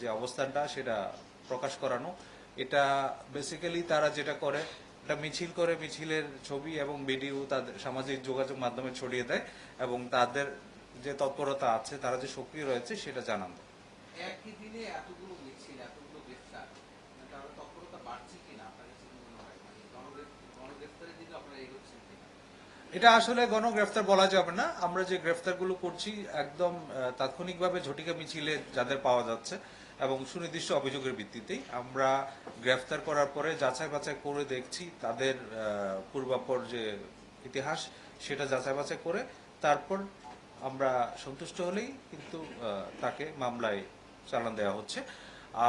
যে অবস্থানটা সেটা প্রকাশ করানো। এটা বেসিক্যালি তারা যেটা করে, একটা মিছিল করে, মিছিলের ছবি এবং ভিডিও তাদের সামাজিক যোগাযোগ মাধ্যমে ছড়িয়ে দেয় এবং তাদের যে তৎপরতা আছে, তারা যে সক্রিয় রয়েছে সেটা জানান দেয়। একই দিনে এতগুলো মিছিল, এতগুলো গ্রেফতার, তাহলে তৎপরতা বাড়ছে কিনা আপনার কাছে কি মনে হয়? মানে গণগ্রেফতারের দিকে আপনারা এগোচ্ছেন কিনা? এটা আসলে গণগ্রেফতার বলা যাবে না। আমরা যে গ্রেফতারগুলো করছি একদম তাৎক্ষণিকভাবে ঝটিকা মিছিলে যাদের পাওয়া যাচ্ছে এবং সুনির্দিষ্ট অভিযোগের ভিত্তিতেই আমরা গ্রেফতার করার পরে যাচাই বাছাই করে দেখছি তাদের পূর্বাপর যে ইতিহাস সেটা যাচাই বাছাই করে তারপর আমরা সন্তুষ্ট হলেই কিন্তু তাকে মামলায় চালান দেওয়া হচ্ছে।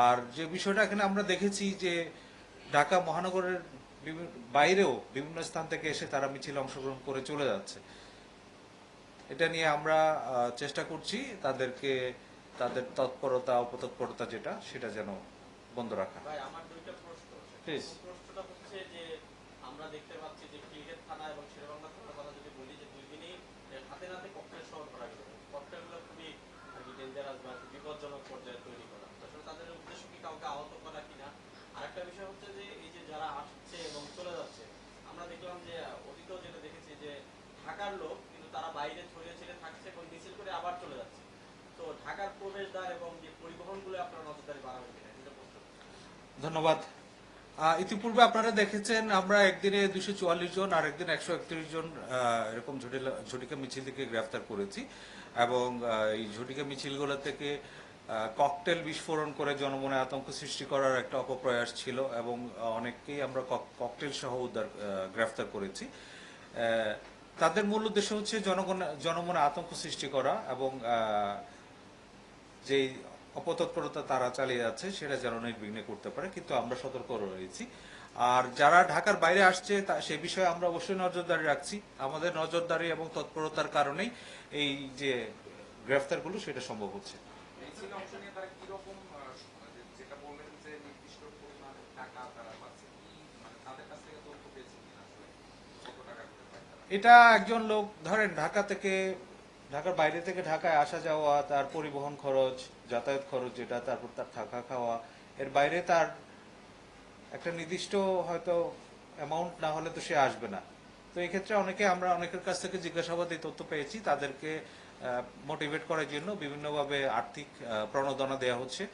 আর যে বিষয়টা এখানে আমরা দেখেছি যে ঢাকা মহানগরের বাইরেও বিভিন্ন স্থান থেকে এসে তারা মিছিলে অংশগ্রহণ করে চলে যাচ্ছে। এটা নিয়ে আমরা চেষ্টা করছি তাদেরকে তাদের তৎপরতা অপতৎপরতা যেটা সেটা যেন বন্ধ রাখা। ভাই আমার দুইটা প্রশ্ন। প্লিজ। প্রশ্নটা হচ্ছে যে আমরা দেখতে পাচ্ছি যে খিলক্ষেত থানা এবং শেরেবাংলা থানার কথা যদি বলি যে দুই দিনই হাতে নাতে ককটেল সহ ধরা গেল। ককটেলগুলো খুবই ডেঞ্জারাস বা বিপজ্জনক পর্যায়ে তৈরি করা। আসলে তাদের উদ্দেশ্য কি কাউকে আহত করা কিনা? আরেকটা বিষয় হচ্ছে যে এই যে যারা আসছে এবং চলে যাচ্ছে, আমরা দেখলাম যে অতীতেও যেটা দেখেছি যে ঢাকার লোক কিন্তু তারা বাইরে ছড়িয়ে ছিটিয়ে থাকছে এবং মিছিল করে আবার চলে যাচ্ছে। তো ঢাকার প্রবেশদ্বার এবং যে পরিবহনগুলো আপনারা নজরদারি বাড়াবেন কিনা, এটা প্রশ্ন। ধন্যবাদ। ইতিপূর্বে আপনারা দেখেছেন আমরা একদিনে 244 জন আর একদিন 131 জন এরকম ঝটিকা মিছিল থেকে গ্রেফতার করেছি এবং এই ঝটিকা মিছিলগুলো থেকে ককটেল বিস্ফোরণ করে জনমনে আতঙ্ক সৃষ্টি করার একটা অপপ্রয়াস ছিল এবং অনেককেই আমরা ককটেল সহ গ্রেফতার করেছি। তাদের মূল উদ্দেশ্য হচ্ছে জনমনে আতঙ্ক সৃষ্টি করা এবং যে অপতৎপরতা তারা চালিয়ে যাচ্ছে সেটা যেন নির্বিঘ্নে করতে পারে, কিন্তু আমরা সতর্ক রয়েছি। আর যারা ঢাকার বাইরে আসছে সে বিষয়ে আমরা অবশ্যই নজরদারি রাখছি। আমাদের নজরদারি এবং তৎপরতার কারণেই এই যে গ্রেফতারগুলো সেটা সম্ভব হচ্ছে। মিছিলে অংশ নিয়ে তারা কিরকম, যেটা বললেন যে নির্দিষ্ট পরিমাণ টাকা তারা পাচ্ছে, কি মানে তাদের কাছ থেকে তথ্য পেয়েছেন কিনা আসলে কত টাকা করে পায় তারা? এটা একজন লোক ধরেন ঢাকার বাইরে থেকে ঢাকায় আসা যাওয়া, তার পরিবহন খরচ, যাতায়াত খরচ যেটা, তারপর তার থাকা খাওয়া, এর বাইরে তার একটা নির্দিষ্ট হয়তো অ্যামাউন্ট না হলে তো সে আসবে না। তো এই ক্ষেত্রে আমরা অনেকের কাছ থেকে জিজ্ঞাসাবাদ এই তথ্য পেয়েছি, তাদেরকে মোটিভেট করার জন্য বিভিন্নভাবে আর্থিক প্রণোদনা দেওয়া হচ্ছে।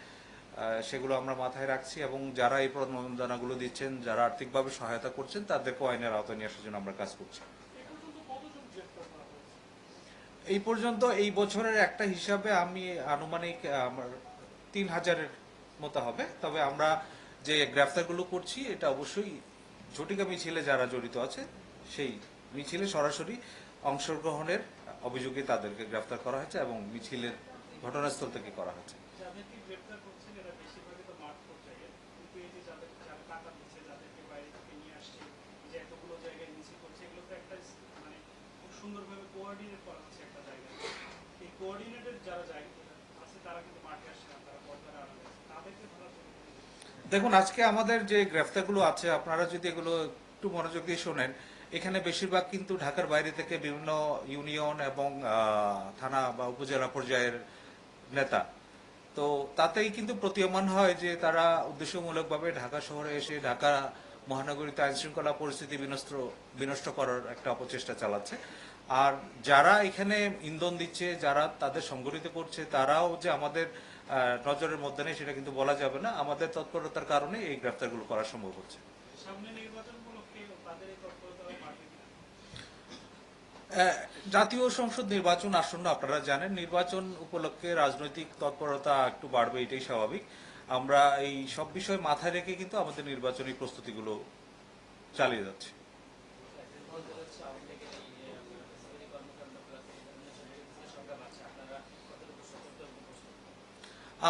সেগুলো আমরা মাথায় রাখছি এবং যারা এই প্রণোদনাগুলো দিচ্ছেন, যারা আর্থিকভাবে সহায়তা করছেন, তাদেরকে আইনের আওতায় নিয়ে আসার জন্য আমরা কাজ করছি। এই পর্যন্ত এই বছরের একটা হিসাবে আমি আনুমানিক আমার 3000-এর মতো হবে। তবে আমরা যে গ্রেফতারগুলো করছি এটা অবশ্যই ঝটিকা মিছিলে যারা জড়িত আছে সেই মিছিলে সরাসরি অংশগ্রহণের অভিযোগে তাদেরকে গ্রেফতার করা হয়েছে এবং মিছিলের ঘটনাস্থল থেকে করা হয়েছে। যাদেরকে গ্রেপ্তার করছেন এরা বেশিরভাগই তো মাঠ পর্যায়ে, কিন্তু এই যে যারা টাকা দিচ্ছে, যাদেরকে বাইরে থেকে নিয়ে আসছে, যে এতগুলো জায়গায় মিছিল করছে, এগুলো তো একটা মানে খুব সুন্দরভাবে কোঅর্ডিনেট করা হচ্ছে একটা জায়গায়। এই কোঅর্ডিনেটের যারা জায়গা আছে তারা কিন্তু মাঠে আসছে না, তারা পর্দার আড়ালে আছে, তাদেরকে ধরার জন্য। দেখুন, আজকে আমাদের যে গ্রেফতারগুলো আছে আপনারা যদি এগুলো একটু মনোযোগ দিয়ে শোনেন, এখানে বেশিরভাগ কিন্তু ঢাকার বাইরে থেকে বিভিন্ন ইউনিয়ন এবং থানা বা উপজেলা পর্যায়ের নেতা। তো তাতেই কিন্তু প্রতীয়মান হয় যে তারা উদ্দেশ্যমূলকভাবে ঢাকা শহরে এসে ঢাকা মহানগরীতে আইন শৃঙ্খলা পরিস্থিতি বিনষ্ট করার একটা অপচেষ্টা চালাচ্ছে। আর যারা এখানে ইন্ধন দিচ্ছে, যারা তাদের সংগঠিত করছে, তারাও যে আমাদের নজরের মধ্যে নেই সেটা কিন্তু বলা যাবে না। আমাদের তৎপরতার কারণে এই গ্রেফতারগুলো করা সম্ভব হচ্ছে। সামনে নির্বাচন উপলক্ষে তাদের এই তৎপরতা বাড়বে কিনা? জাতীয় সংসদ নির্বাচন আসন্ন, আপনারা জানেন নির্বাচন উপলক্ষে রাজনৈতিক তৎপরতা একটু বাড়বে, এটাই স্বাভাবিক। আমরা এই সব বিষয় মাথায় রেখে কিন্তু আমাদের নির্বাচনী প্রস্তুতিগুলো চালিয়ে যাচ্ছি।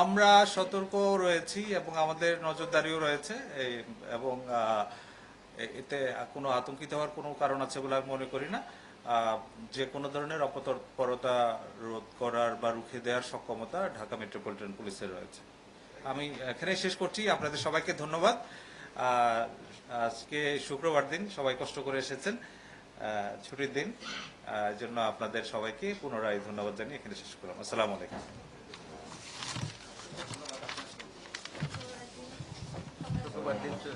আমরা সতর্ক রয়েছি এবং আমাদের নজরদারিও রয়েছে এবং এতে কোনো আতঙ্কিত হওয়ার কোনো কারণ আছে বলে আমি মনে করি না। যে কোনো ধরনের অপতৎপরতা রোধ করার বা রুখে দেওয়ার সক্ষমতা ঢাকা মেট্রোপলিটন পুলিশের রয়েছে। আমি এখানে শেষ করছি। আপনাদের সবাইকে ধন্যবাদ। আজকে শুক্রবার দিন, সবাই কষ্ট করে এসেছেন, ছুটির দিন, জন্য আপনাদের সবাইকে পুনরায় ধন্যবাদ জানিয়ে এখানে শেষ করলাম। আসসালামু আলাইকুম। দিন তো